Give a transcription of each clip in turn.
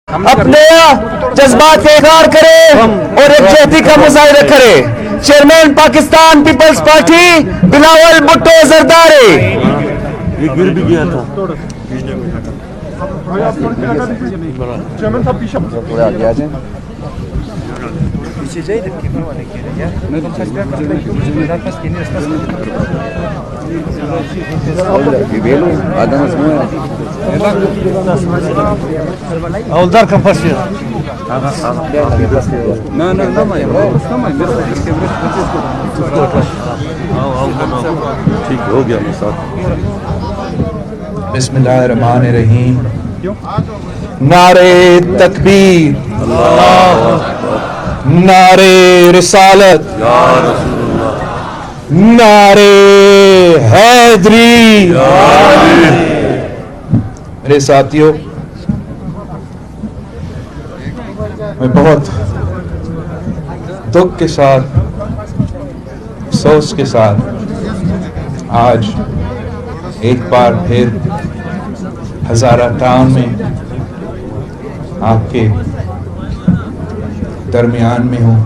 اپنے جذبات کا اظہار کرے اور یکجہتی کا مظاہرہ کرے۔ Chairman Pakistan Peoples Party Bilawal Bhutto Zardari. یہ گر بھی گیا تھا۔ Avldar kapasıyor. ٹھیک ہو گیا بسم اللہ الرحمن الرحیم۔ نعرے تکبیر، نعرے رسالت، نعرے حیدری۔ میرے ساتھیوں، میں بہت دکھ کے ساتھ، افسوس کے ساتھ آج ایک بار پھر ہزارہ ٹاؤن میں آپ کے درمیان میں ہوں۔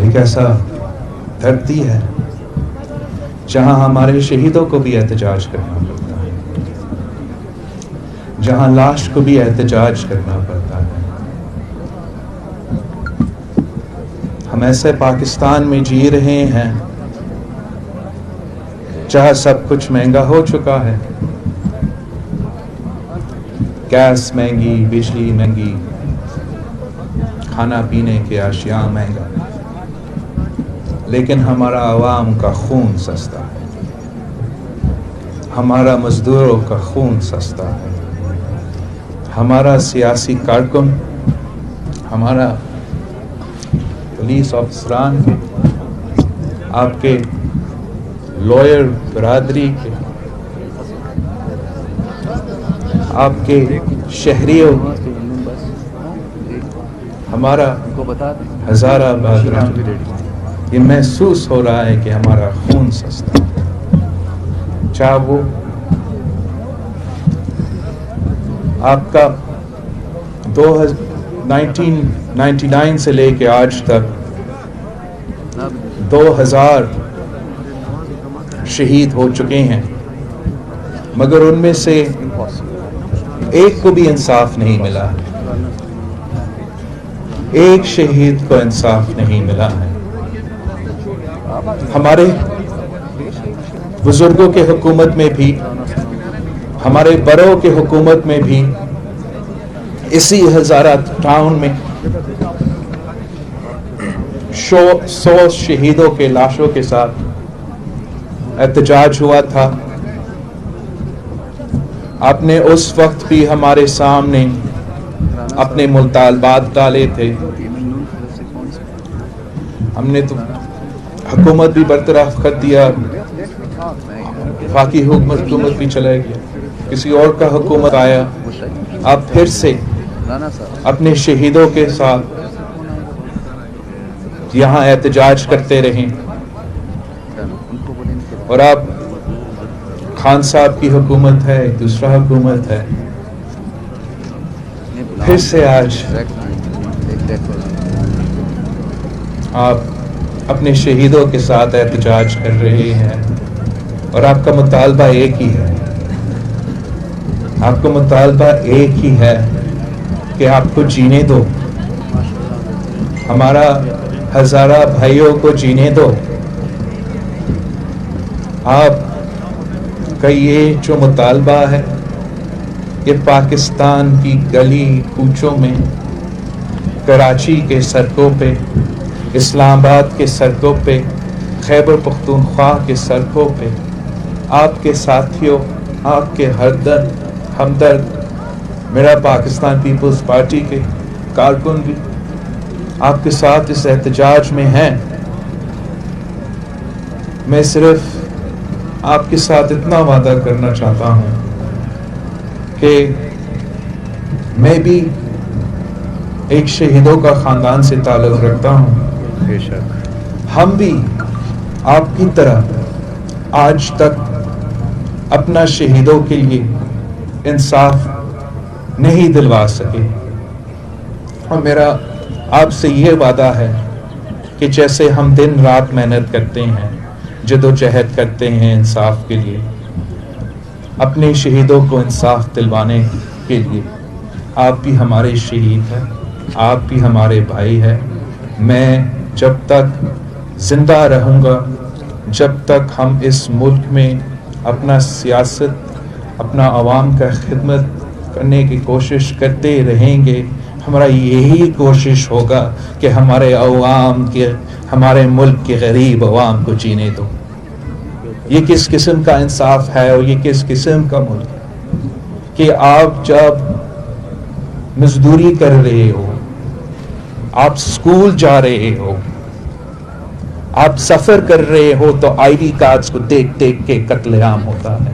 ایک ایسا دھرتی ہے جہاں ہمارے شہیدوں کو بھی احتجاج کرنا پڑتا ہے، جہاں لاش کو بھی احتجاج کرنا پڑتا ہے۔ ہم ایسے پاکستان میں جی رہے ہیں جہاں سب کچھ مہنگا ہو چکا ہے، گیس مہنگی، بجلی مہنگی، کھانا پینے کے اشیاء مہنگا، لیکن ہمارا عوام کا خون سستا ہے، ہمارا مزدوروں کا خون سستا ہے، ہمارا سیاسی کارکن، ہمارا پولیس افسران کے، آپ کے لائر برادری کے، آپ کے شہریوں، ہمارا ہزارہ آباد، یہ محسوس ہو رہا ہے کہ ہمارا خون سستا ہے۔ چاہے وہ آپ کا 1999 سے لے کے آج تک 2000 شہید ہو چکے ہیں، مگر ان میں سے ایک کو بھی انصاف نہیں ملا، ایک شہید کو انصاف نہیں ملا ہے۔ ہمارے بزرگوں کے حکومت میں بھی، ہمارے بڑوں کے حکومت میں بھی، اسی ہزارہ ٹاؤن میں 100 شہیدوں کے لاشوں کے ساتھ احتجاج ہوا تھا۔ آپ نے اس وقت بھی ہمارے سامنے اپنے مطالبات ڈالے تھے، ہم نے تو حکومت بھی برطرف کر دیا، وفاقی حکومت بھی چلا گیا، کسی اور کا حکومت آیا، آپ پھر سے اپنے شہیدوں کے ساتھ یہاں احتجاج کرتے رہیں، اور آپ خان صاحب کی حکومت ہے، دوسرا حکومت ہے، پھر سے آج آپ اپنے شہیدوں کے ساتھ احتجاج کر رہے ہیں، اور آپ کا مطالبہ ایک ہی ہے، آپ کا مطالبہ ایک ہی ہے کہ آپ کو جینے دو، ہمارا ہزارہ بھائیوں کو جینے دو۔ آپ کا یہ جو مطالبہ ہے یہ پاکستان کی گلی کوچوں میں، کراچی کے سڑکوں پہ، اسلام آباد کے سڑکوں پہ، خیبر پختونخوا کے سڑکوں پہ آپ کے ساتھیوں، آپ کے ہمدرد، میرا پاکستان پیپلز پارٹی کے کارکن بھی آپ کے ساتھ اس احتجاج میں ہیں۔ میں صرف آپ کے ساتھ اتنا وعدہ کرنا چاہتا ہوں کہ میں بھی ایک شہیدوں کا خاندان سے تعلق رکھتا ہوں۔ بے شک ہم بھی آپ کی طرح آج تک اپنا شہیدوں کے لیے انصاف نہیں دلوا سکے، اور میرا آپ سے یہ وعدہ ہے کہ جیسے ہم دن رات محنت کرتے ہیں، جد و جہد کرتے ہیں انصاف کے لیے، اپنے شہیدوں کو انصاف دلوانے کے لیے، آپ بھی ہمارے شہید ہیں، آپ بھی ہمارے بھائی ہیں۔ میں جب تک زندہ رہوں گا، جب تک ہم اس ملک میں اپنا سیاست، اپنا عوام کا خدمت کرنے کی کوشش کرتے رہیں گے، ہمارا یہی کوشش ہوگا کہ ہمارے عوام کے، ہمارے ملک کے غریب عوام کو جینے دو۔ یہ کس قسم کا انصاف ہے اور یہ کس قسم کا ملک ہے کہ آپ جب مزدوری کر رہے ہو، آپ سکول جا رہے ہو، آپ سفر کر رہے ہو تو آئی ڈی کارڈز کو دیکھ دیکھ کے قتل عام ہوتا ہے۔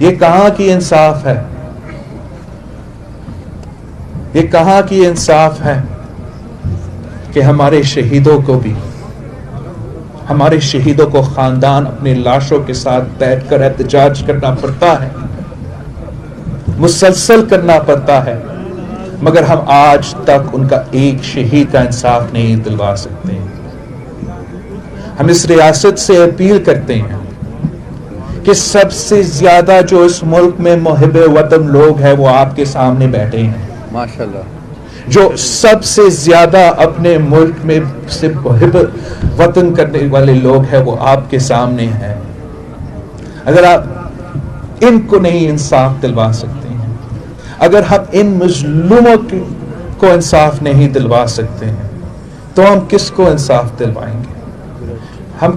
یہ کہاں کی انصاف ہے؟ یہ کہاں کی انصاف ہے کہ ہمارے شہیدوں کو بھی، ہمارے شہیدوں کو خاندان اپنے لاشوں کے ساتھ بیٹھ کر احتجاج کرنا پڑتا ہے، مسلسل کرنا پڑتا ہے، مگر ہم آج تک ان کا ایک شہید کا انصاف نہیں دلوا سکتے۔ ہم اس ریاست سے اپیل کرتے ہیں کہ سب سے زیادہ جو اس ملک میں محب وطن لوگ ہیں وہ آپ کے سامنے بیٹھے ہیں، ماشاءاللہ، جو سب سے زیادہ اپنے ملک میں سے محب وطن کرنے والے لوگ ہیں وہ آپ کے سامنے ہیں۔ اگر آپ ان کو نہیں انصاف دلوا سکتے ہیں، اگر ہم ان مظلوموں کو انصاف نہیں دلوا سکتے ہیں، تو ہم کس کو انصاف دلوائیں گے؟ ہم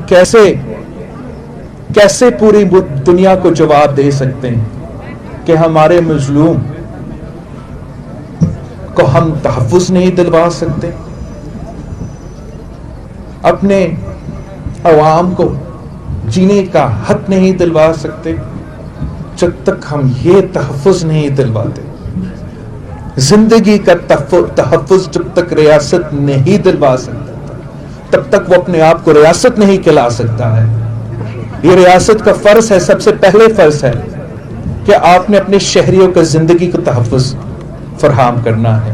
کیسے پوری دنیا کو جواب دے سکتے ہیں کہ ہمارے مظلوم کو ہم تحفظ نہیں دلوا سکتے، اپنے عوام کو جینے کا حق نہیں دلوا سکتے؟ جب تک ہم یہ تحفظ نہیں دلواتے، زندگی کا تحفظ جب تک ریاست نہیں دلوا سکتا، تب تک وہ اپنے آپ کو ریاست نہیں کہلا سکتا ہے۔ یہ ریاست کا فرض ہے، سب سے پہلے فرض ہے کہ آپ نے اپنے شہریوں کا زندگی کو تحفظ فراہم کرنا ہے،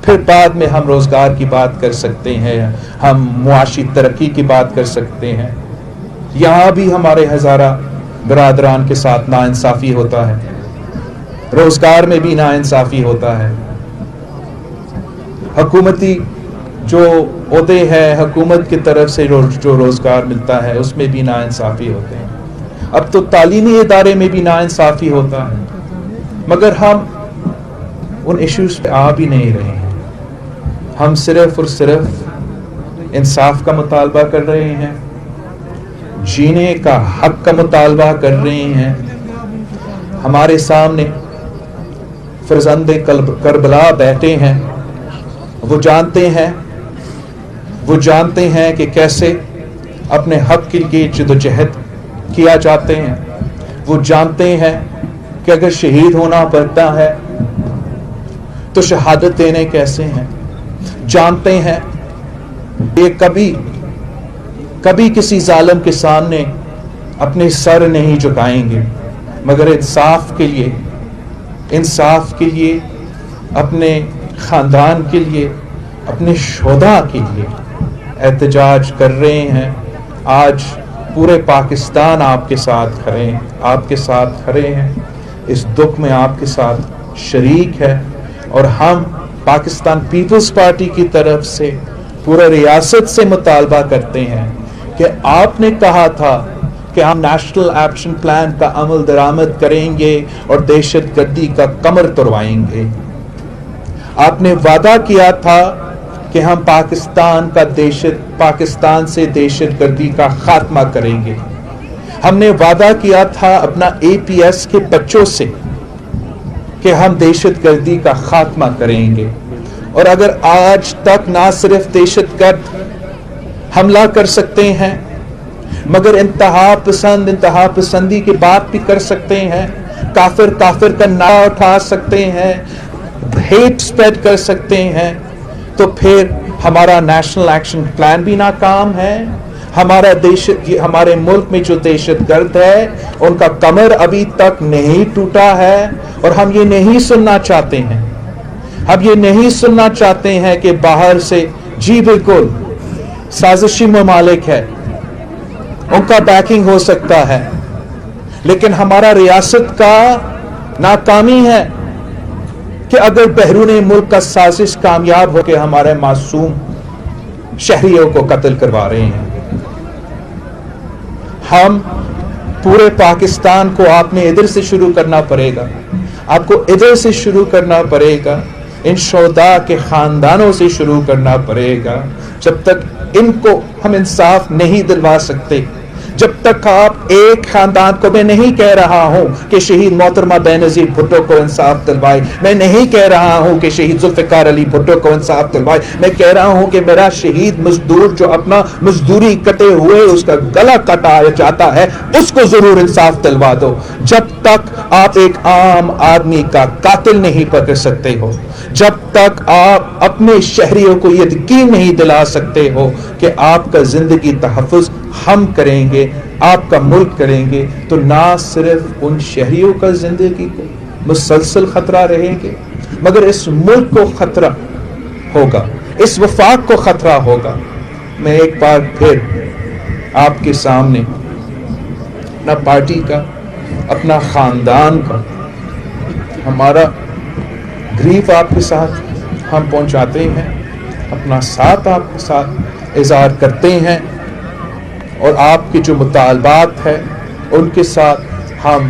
پھر بعد میں ہم روزگار کی بات کر سکتے ہیں، ہم معاشی ترقی کی بات کر سکتے ہیں۔ یہاں بھی ہمارے ہزارہ برادران کے ساتھ ناانصافی ہوتا ہے، روزگار میں بھی ناانصافی ہوتا ہے، حکومتی جو عہدے ہیں، حکومت کی طرف سے جو روزگار ملتا ہے اس میں بھی ناانصافی ہوتے ہیں، اب تو تعلیمی ادارے میں بھی ناانصافی ہوتا ہے، مگر ہم ان ایشوز پہ آ بھی نہیں رہے ہیں۔ ہم صرف اور صرف انصاف کا مطالبہ کر رہے ہیں، جینے کا حق کا مطالبہ کر رہے ہیں۔ ہمارے سامنے فرزند کربلا بیٹھے ہیں، وہ جانتے ہیں کہ کیسے اپنے حق کے لیے جدوجہد کیا جاتے ہیں، وہ جانتے ہیں کہ اگر شہید ہونا پڑتا ہے تو شہادت دینے کیسے ہیں، جانتے ہیں کہ کبھی کسی ظالم کے سامنے اپنے سر نہیں جھکائیں گے، مگر انصاف کے لیے اپنے خاندان کے لیے، اپنے شہداء کے لیے احتجاج کر رہے ہیں۔ آج پورے پاکستان آپ کے ساتھ کھڑے ہیں، اس دکھ میں آپ کے ساتھ شریک ہے، اور ہم پاکستان پیپلز پارٹی کی طرف سے پورے ریاست سے مطالبہ کرتے ہیں کہ آپ نے کہا تھا کہ کہ ہم نیشنل ایکشن پلان کا عمل درآمد کریں گے اور دہشت گردی کا کمر توڑوائیں گے. آپ نے وعدہ کیا تھا کہ ہم پاکستان سے دہشت گردی کا خاتمہ کریں گے. ہم نے وعدہ کیا تھا اپنا APS کے بچوں سے کہ ہم دہشت گردی کا خاتمہ کریں گے. اور اگر آج تک نہ صرف دہشت گرد حملہ کر سکتے ہیں مگر انتہا پسندی کی بات بھی کر سکتے ہیں, کافر کا نعرہ اٹھا سکتے ہیں, ہیٹ سپریڈ کر سکتے ہیں, تو پھر ہمارا نیشنل ایکشن پلان بھی ناکام ہے. ہمارے ملک میں جو دہشت گرد ہے ان کا کمر ابھی تک نہیں ٹوٹا ہے. اور ہم یہ نہیں سننا چاہتے ہیں کہ باہر سے جی بالکل سازشی ممالک ہے, ان کا بیکنگ ہو سکتا ہے, لیکن ہمارا ریاست کا ناکامی ہے کہ اگر بیرون ملک کا سازش کامیاب ہو کے ہمارے معصوم شہریوں کو قتل کروا رہے ہیں. ہم پورے پاکستان کو آپ نے ادھر سے شروع کرنا پڑے گا, آپ کو ادھر سے شروع کرنا پڑے گا, ان شہداء کے خاندانوں سے شروع کرنا پڑے گا. جب تک ان کو ہم انصاف نہیں دلوا سکتے, جب تک آپ ایک خاندان کو, میں نہیں کہہ رہا ہوں کہ شہید محترمہ بینظیر بھٹو کو انصاف دلوائے, میں نہیں کہہ رہا ہوں کہ شہید ذوالفقار علی بھٹو کو انصاف دلوائے, میں کہہ رہا ہوں کہ میرا شہید مزدور جو اپنا مزدوری کٹے ہوئے اس کا گلا کٹایا جاتا ہے اس کو ضرور انصاف دلوا دو. جب تک آپ ایک عام آدمی کا قاتل نہیں پکڑ سکتے ہو, جب تک آپ اپنے شہریوں کو یہ یقین نہیں دلا سکتے ہو کہ آپ کا زندگی تحفظ ہم کریں گے, آپ کا ملک کریں گے, تو نہ صرف ان شہریوں کا زندگی کو مسلسل خطرہ رہے گے مگر اس ملک کو خطرہ ہوگا, اس وفاق کو خطرہ ہوگا. میں ایک بار پھر آپ کے سامنے اپنا پارٹی کا, اپنا خاندان کا, ہمارا گریف آپ کے ساتھ ہم پہنچاتے ہیں, اپنا ساتھ آپ کے ساتھ اظہار کرتے ہیں, اور آپ کے جو مطالبات ہیں ان کے ساتھ ہم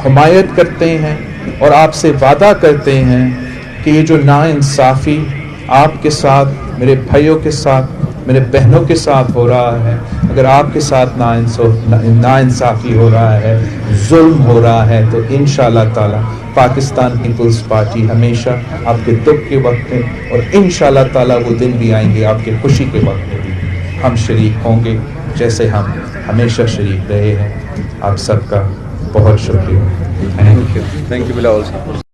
حمایت کرتے ہیں, اور آپ سے وعدہ کرتے ہیں کہ یہ جو ناانصافی آپ کے ساتھ, میرے بھائیوں کے ساتھ, میرے بہنوں کے ساتھ ہو رہا ہے, اگر آپ کے ساتھ ناانصافی ہو رہا ہے, ظلم ہو رہا ہے, تو انشاءاللہ تعالی پاکستان پیپلز پارٹی ہمیشہ آپ کے دکھ کے وقت میں, اور انشاءاللہ تعالی وہ دن بھی آئیں گے آپ کے خوشی کے وقت میں بھی ہم شریک ہوں گے, جیسے ہم ہمیشہ شریک رہے ہیں. آپ سب کا بہت شکریہ. تھینک یو بلاول صاحب.